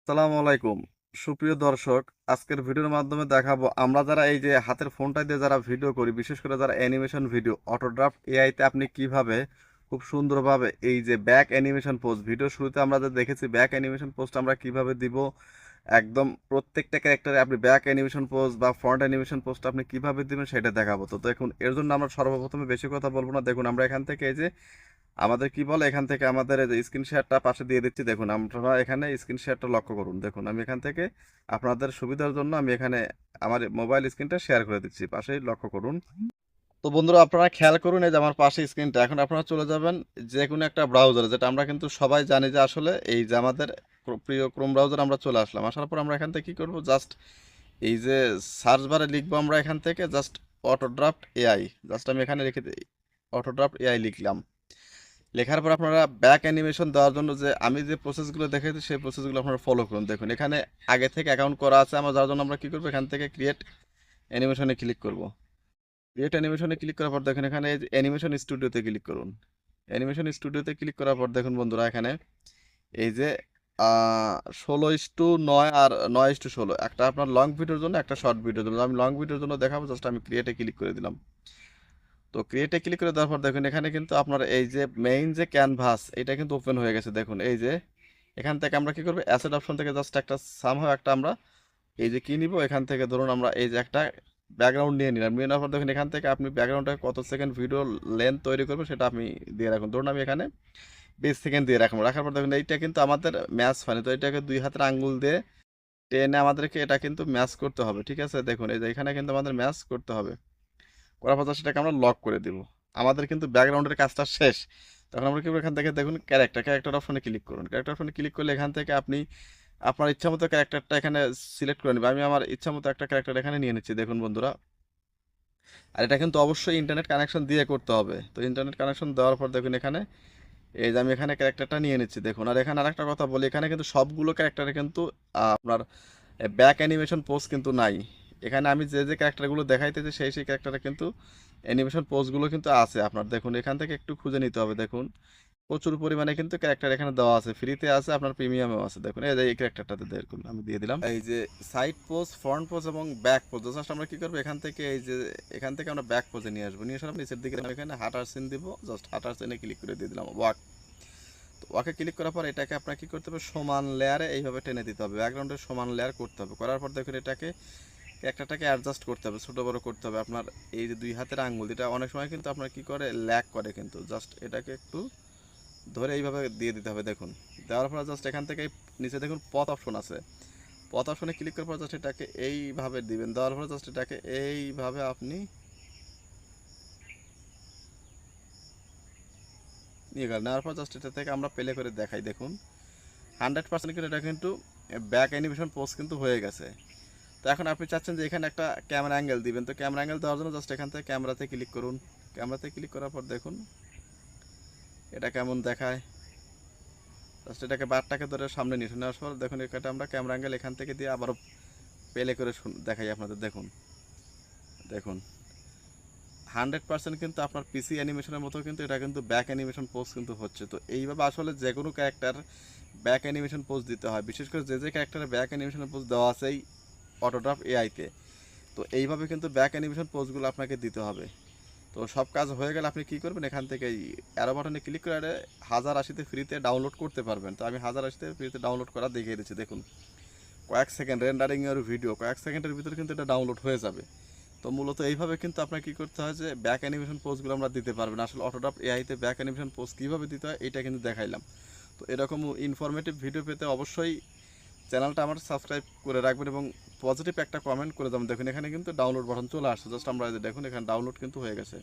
আসসালামু আলাইকুম সুপ্রিয় দর্শক। আজকের ভিডিওর মাধ্যমে দেখাবো আমরা যারা এই যে হাতের ফোনটা দিয়ে যারা ভিডিও করি, বিশেষ করে যারা অ্যানিমেশন ভিডিও অটোড্রাফট এআইতে আপনি কিভাবে খুব সুন্দরভাবে এই যে ব্যাক অ্যানিমেশন পোস্ট, ভিডিও শুরুতে আমরা যে দেখেছি ব্যাক অ্যানিমেশন পোস্ট আমরা কিভাবে দিব, একদম প্রত্যেকটা ক্যারেক্টারে আপনি ব্যাক অ্যানিমেশন পোস্ট বা ফ্রন্ট অ্যানিমেশন পোস্ট আপনি কিভাবে দিবেন সেটা দেখাবো। তো দেখুন, এর জন্য আমরা সর্বপ্রথমে বেশি কথা বলবো না। দেখুন, আমরা এখান থেকে এই যে আমাদের কি বলে, এখান থেকে আমাদের এই যে স্ক্রিন শেয়ারটা পাশে দিয়ে দিচ্ছি। দেখুন, আপনারা এখানে স্ক্রিন শেয়ারটা লক্ষ্য করুন। দেখুন, আমি এখান থেকে আপনাদের সুবিধার জন্য আমি এখানে আমার মোবাইল স্ক্রিনটা শেয়ার করে দিচ্ছি, পাশেই লক্ষ্য করুন। তো বন্ধুরা, আপনারা খেয়াল করুন, এই যে আমার পাশে স্ক্রিনটা, এখন আপনারা চলে যাবেন যে কোনো একটা ব্রাউজারে, যেটা আমরা কিন্তু সবাই জানি যে আসলে এই যে আমাদের প্রিয় ক্রোম ব্রাউজার। আমরা চলে আসলাম, আসার পর আমরা এখান থেকে কি করব, জাস্ট এই যে সার্চ বারে লিখবো আমরা এখান থেকে জাস্ট অটোড্রাফট এআই। জাস্ট আমি এখানে লিখে দিই অটোড্রাফট এআই লিখলাম। লেখার পর আপনারা ব্যাক অ্যানিমেশন দেওয়ার জন্য যে আমি যে প্রসেসগুলো দেখাচ্ছি সেই প্রসেসগুলো আপনারা ফলো করুন। দেখুন, এখানে আগে থেকে অ্যাকাউন্ট করা আছে আমার, যার জন্য আমরা কী করবো, এখান থেকে ক্রিয়েট অ্যানিমেশনে ক্লিক করব। ক্রিয়েট অ্যানিমেশনে ক্লিক করার পর দেখুন এখানে অ্যানিমেশন স্টুডিওতে ক্লিক করুন। অ্যানিমেশন স্টুডিওতে ক্লিক করার পর দেখুন বন্ধুরা, এখানে এই যে 16:9 আর 9:16, একটা আপনার লং ভিডিওর জন্য, একটা শর্ট ভিডিওর জন্য। আমি লং ভিডিওর জন্য দেখাবো, জাস্ট আমি ক্রিয়েটে ক্লিক করে দিলাম। তো ক্রিয়েটে ক্লিক করে দেওয়ার পর দেখুন এখানে কিন্তু আপনার এই যে মেইন যে ক্যানভাস, এটা কিন্তু ওপেন হয়ে গেছে। দেখুন এই যে এখান থেকে আমরা কি করবো, অ্যাসেট অপশন থেকে জাস্ট একটা সামহাও একটা আমরা এই যে কি নিব, এখান থেকে ধরুন আমরা এই যে একটা ব্যাকগ্রাউন্ড নিয়ে নিলাম। নিয়ে নেওয়ার পর দেখুন এখান থেকে আপনি ব্যাকগ্রাউন্ডটা কত সেকেন্ড ভিডিও লেন্থ তৈরি করবেন সেটা আপনি দিয়ে রাখুন। ধরুন আমি এখানে 20 সেকেন্ড দিয়ে রাখবো। রাখার পর দেখুন এইটা কিন্তু আমাদের ম্যাচ হয়নি, তো এটাকে দুই হাতের আঙ্গুল দিয়ে টেনে আমাদেরকে এটা কিন্তু ম্যাচ করতে হবে। ঠিক আছে, দেখুন এই যে এখানে কিন্তু আমাদের ম্যাচ করতে হবে। করার পর সেটাকে আমরা লক করে দিব। আমাদের কিন্তু ব্যাকগ্রাউন্ডের কাজটা শেষ। তখন আমরা কি করব, এখান থেকে দেখুন ক্যারেক্টার অপশনে ক্লিক করুন। ক্যারেক্টার অপশনে ক্লিক করলে এখান থেকে আপনি আপনার ইচ্ছা মতো ক্যারেক্টারটা এখানে সিলেক্ট করে নেবেন। আমি আমার ইচ্ছা মতো একটা ক্যারেক্টার এখানে নিয়ে নিচ্ছি, দেখুন বন্ধুরা। আর এটা কিন্তু অবশ্যই ইন্টারনেট কানেকশন দিয়ে করতে হবে। তো ইন্টারনেট কানেকশন দেওয়ার পর দেখুন এখানে এই যে আমি এখানে ক্যারেক্টারটা নিয়ে নিচ্ছি। দেখুন, আর এখানে আরেকটা কথা বলি, এখানে কিন্তু সবগুলো ক্যারেক্টারে কিন্তু আপনার ব্যাক অ্যানিমেশন পোজ কিন্তু নাই। এখানে আমি যে যে ক্যারেক্টারগুলো দেখাইতেছি সেই ক্যারেক্টারে কিন্তু অ্যানিমেশন পোজগুলো কিন্তু আছে আপনার। দেখুন এখান থেকে একটু খুঁজে নিতে হবে। দেখুন প্রচুর পরিমাণে কিন্তু ক্যারেক্টার এখানে দেওয়া আছে, ফ্রিতে আছে, আপনার প্রিমিয়ামেও আছে। দেখুন এই যে এই ক্যারেক্টারটাতে দেখুন আমি দিয়ে দিলাম এই যে সাইড পোজ, ফ্রন্ট পোজ এবং ব্যাক পোজ। জাস্ট আমরা কি করবো, এখান থেকে এই যে এখান থেকে আমরা ব্যাক পোজে নিয়ে আসবো। নিয়ে আসার নিচের দিকে এখানে হাঁটার সিন দিব, জাস্ট হাঁটার সিনে ক্লিক করে দিয়ে দিলাম ওয়াক। তো ওয়াকে ক্লিক করার পর এটাকে আপনার কি করতে হবে, সমান লেয়ারে এইভাবে টেনে দিতে হবে, ব্যাকগ্রাউন্ডের সমান লেয়ার করতে হবে। করার পর দেখুন এটাকে একটাকে অ্যাডজাস্ট করতে হবে, ছোটো বড়ো করতে হবে। আপনার এই যে দুই হাতের আঙ্গুল, এটা অনেক সময় কিন্তু আপনার কি করে, ল্যাগ করে কিন্তু। জাস্ট এটাকে একটু ধরে এইভাবে দিয়ে দিতে হবে। দেখুন দেওয়ার পর জাস্ট এখান থেকে নিচে দেখুন পথ অপশন আছে, পথ অপশনে ক্লিক করার পর জাস্ট এটাকে এইভাবে দিবেন। দেওয়ার পর জাস্ট এটাকে এইভাবে আপনি নিয়ে গেলেন। নেওয়ার পর জাস্ট এটা থেকে আমরা প্লে করে দেখাই। দেখুন 100% কিন্তু এটা কিন্তু ব্যাক অ্যানিমেশন পোজ কিন্তু হয়ে গেছে। তো এখন আপনি চাচ্ছেন যে এখানে একটা ক্যামেরা অ্যাঙ্গেল দিবেন। তো ক্যামেরা অ্যাঙ্গেল দেওয়ার জন্য জাস্ট এখান থেকে ক্যামেরাতে ক্লিক করুন। ক্যামেরাতে ক্লিক করার পর দেখুন এটা কেমন দেখায়। জাস্ট এটাকে বারটাকে ধরে সামনে নিয়ে নেওয়ার পর দেখুন এটা আমরা ক্যামেরা অ্যাঙ্গেল এখান থেকে দিয়ে আবারও প্লে করে দেখাই আপনাদের। দেখুন দেখুন 100% কিন্তু আপনার পিসি অ্যানিমেশনের মতো কিন্তু এটা কিন্তু ব্যাক অ্যানিমেশন পোজ কিন্তু হচ্ছে। তো এইভাবে আসলে যে কোনো ক্যারেক্টার ব্যাক অ্যানিমেশন পোজ দিতে হয়, বিশেষ করে যে যে ক্যারেক্টারের ব্যাক অ্যানিমেশনের পোজ দেওয়া আছে এই অটোড্রাফট এআইতে। তো এইভাবে কিন্তু ব্যাক অ্যানিমেশন পোজগুলো আপনাকে দিতে হবে। তো সব কাজ হয়ে গেলে আপনি কী করবেন, এখান থেকে এই অ্যারো বাটনে ক্লিক করে 1080-তে ফ্রিতে ডাউনলোড করতে পারবেন। তো আমি 1080-তে ফ্রিতে ডাউনলোড করা দেখিয়ে দিচ্ছি। দেখুন কয়েক সেকেন্ড রেন্ডারিং এর ভিডিও, কয়েক সেকেন্ডের ভিতরে কিন্তু এটা ডাউনলোড হয়ে যাবে। তো মূলত এইভাবে কিন্তু আপনার কী করতে হয়, যে ব্যাক অ্যানিমেশন পোজগুলো আমরা দিতে পারবেন। আসলে অটোড্রাফট এআইতে ব্যাক অ্যানিমেশন পোজ কীভাবে দিতে হয় এটা কিন্তু দেখাইলাম। তো এরকম ইনফরমেটিভ ভিডিও পেতে অবশ্যই চ্যানেলটা আমার সাবস্ক্রাইব করে রাখবেন এবং পজিটিভ একটা কমেন্ট করে দেবেন। দেখুন এখানে কিন্তু ডাউনলোড বাটন চলে আসছে, জাস্ট আমরা দেখুন এখানে ডাউনলোড কিন্তু হয়ে গেছে।